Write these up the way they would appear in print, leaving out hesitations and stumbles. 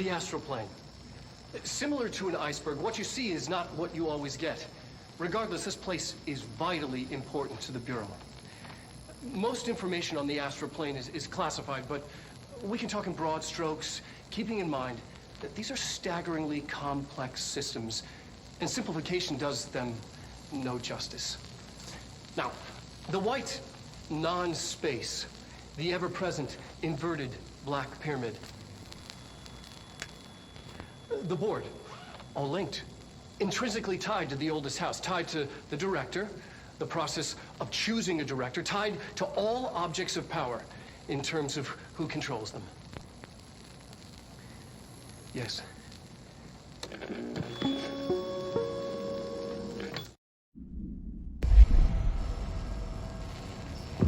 The astral plane. Similar to an iceberg, what you see is not what you always get. Regardless, this place is vitally important to the Bureau. Most information on the astral plane is classified, but we can talk in broad strokes, keeping in mind that these are staggeringly complex systems, and simplification does them no justice. Now, the white non-space, the ever-present inverted black pyramid. The board, all linked, intrinsically tied to the oldest house, tied to the director, the process of choosing a director, tied to all objects of power in terms of who controls them. Yes.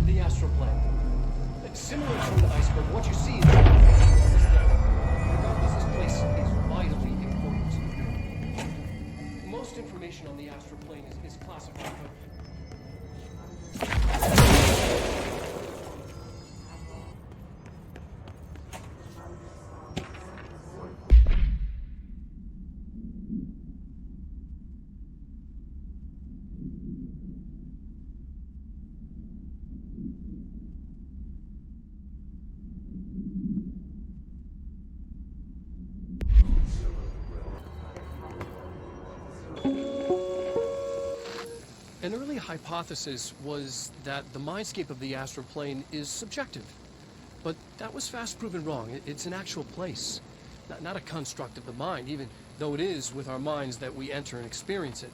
The astral plane. Similar to an iceberg, what you see is regardless, this place is vitally important to the Bureau. Most information on the astral plane is classified, but an early hypothesis was that the mindscape of the astral plane is subjective. But that was fast proven wrong. It's an actual place, not a construct of the mind, even though it is with our minds that we enter and experience it.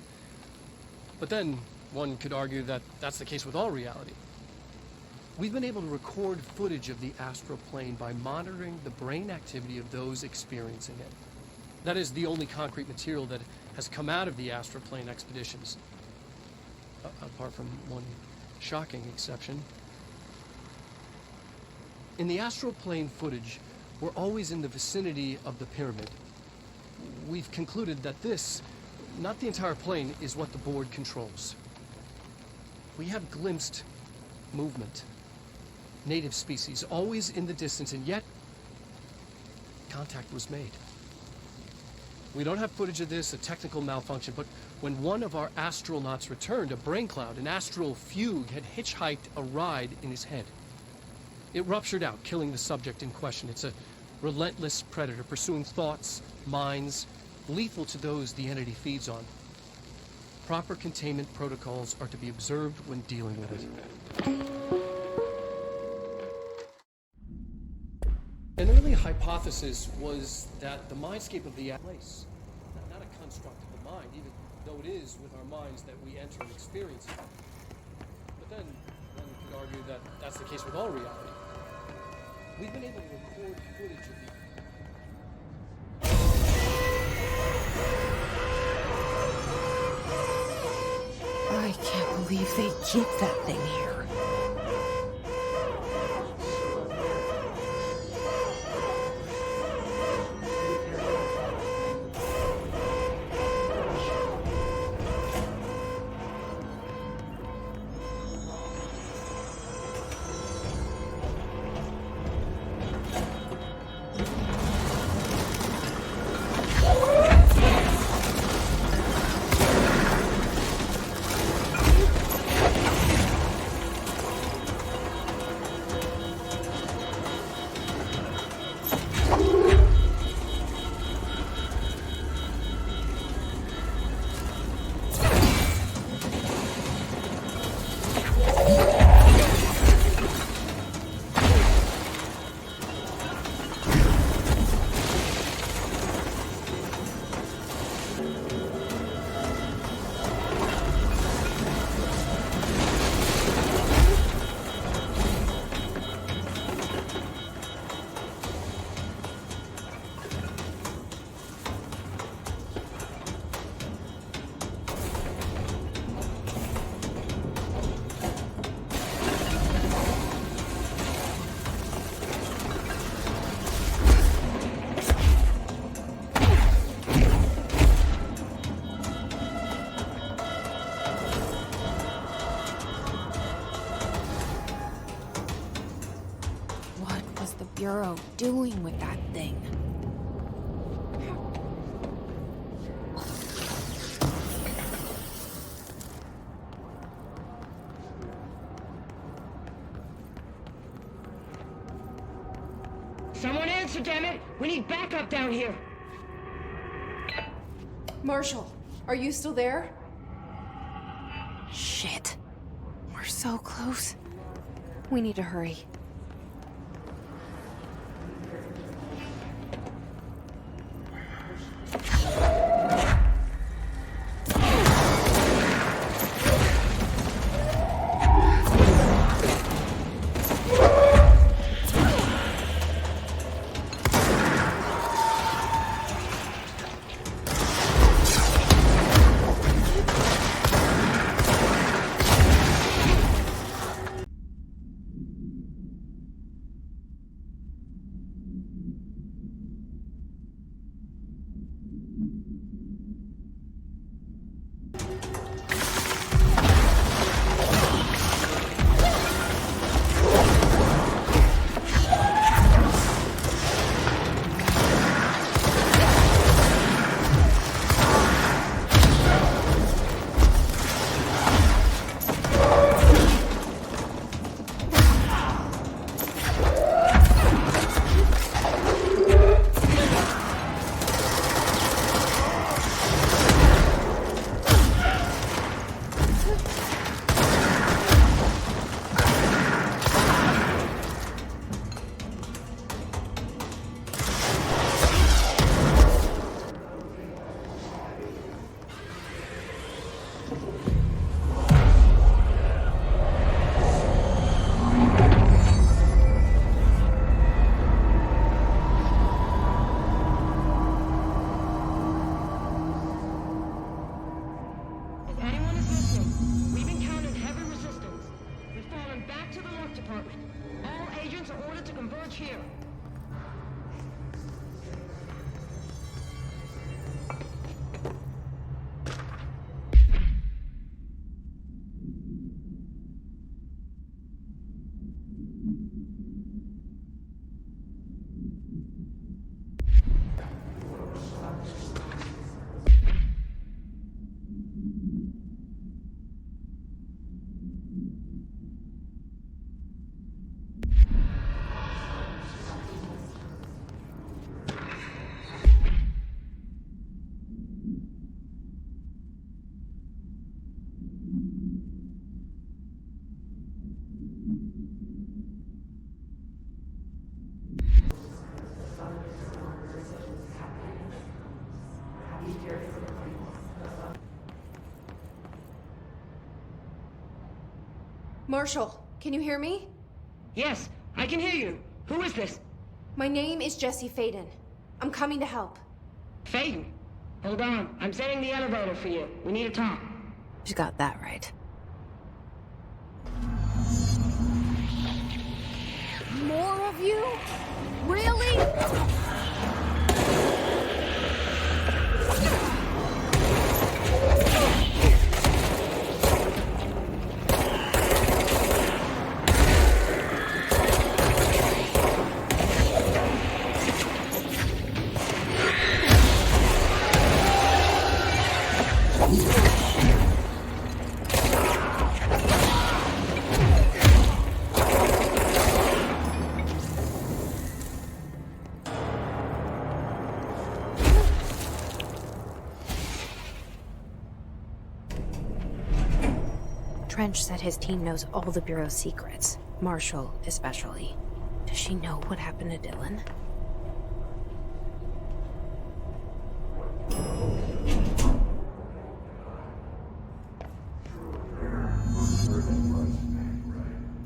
But then one could argue that that's the case with all reality. We've been able to record footage of the astral plane by monitoring the brain activity of those experiencing it. That is the only concrete material that has come out of the astral plane expeditions. Apart from one shocking exception. In the astral plane footage, we're always in the vicinity of the pyramid. We've concluded that this, not the entire plane, is what the board controls. We have glimpsed movement, native species, always in the distance, and yet contact was made. We don't have footage of this, a technical malfunction, but when one of our astronauts returned, a brain cloud, an astral fugue, had hitchhiked a ride in his head. It ruptured out, killing the subject in question. It's a relentless predator pursuing thoughts, minds, lethal to those the entity feeds on. Proper containment protocols are to be observed when dealing with it. An early hypothesis was that the mindscape of the place, not a construct of the mind, even though it is with our minds that we enter and experience it. But then one could argue that that's the case with all reality. We've been able to record footage of I can't believe they keep that thing here. Bureau doing with that thing? faster, damn it! We need backup down here! Marshall, are you still there? Shit. We're so close. We need to hurry. Marshall, can you hear me? Yes, I can hear you. Who is this? My name is Jesse Faden. I'm coming to help. Faden. Hold on. I'm setting the elevator for you. We need to talk. She's got that right. More of you? Really? Trench said his team knows all the Bureau's secrets. Marshall, especially. Does she know what happened to Dylan?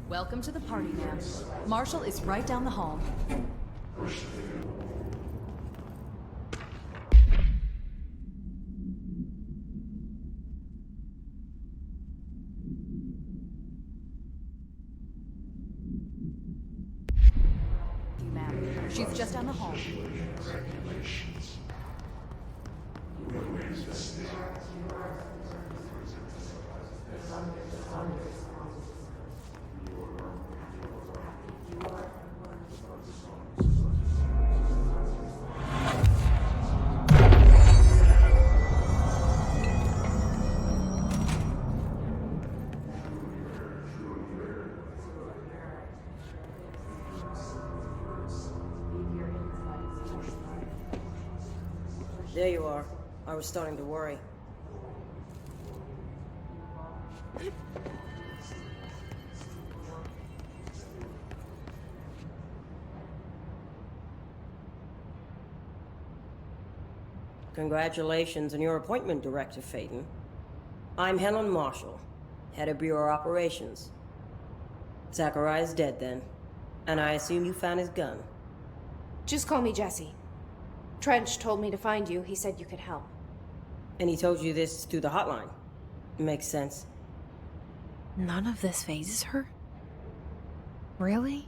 Welcome to the party, ma'am. Marshall is right down the hall. You, ma'am. She's just down the hall. There you are. I was starting to worry. Congratulations on your appointment, Director Phaeton. I'm Helen Marshall, Head of Bureau Operations. Zachariah's dead then, and I assume you found his gun. Just call me Jesse. Trench told me to find you. He said you could help. And he told you this through the hotline. Makes sense. None of this phases her? Really?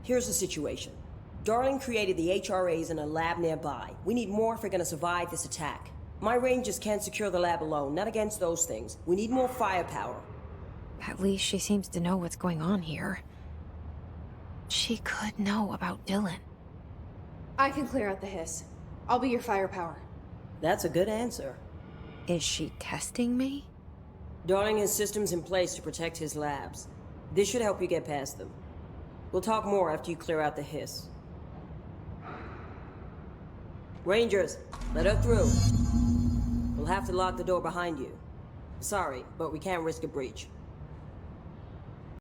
Here's the situation. Darling created the HRAs in a lab nearby. We need more if we're gonna survive this attack. My rangers can't secure the lab alone, not against those things. We need more firepower. At least she seems to know what's going on here. She could know about Dylan. I can clear out the hiss. I'll be your firepower. That's a good answer. Is she testing me? Darling has systems in place to protect his labs. This should help you get past them. We'll talk more after you clear out the hiss. Rangers, let her through. We'll have to lock the door behind you. Sorry, but we can't risk a breach.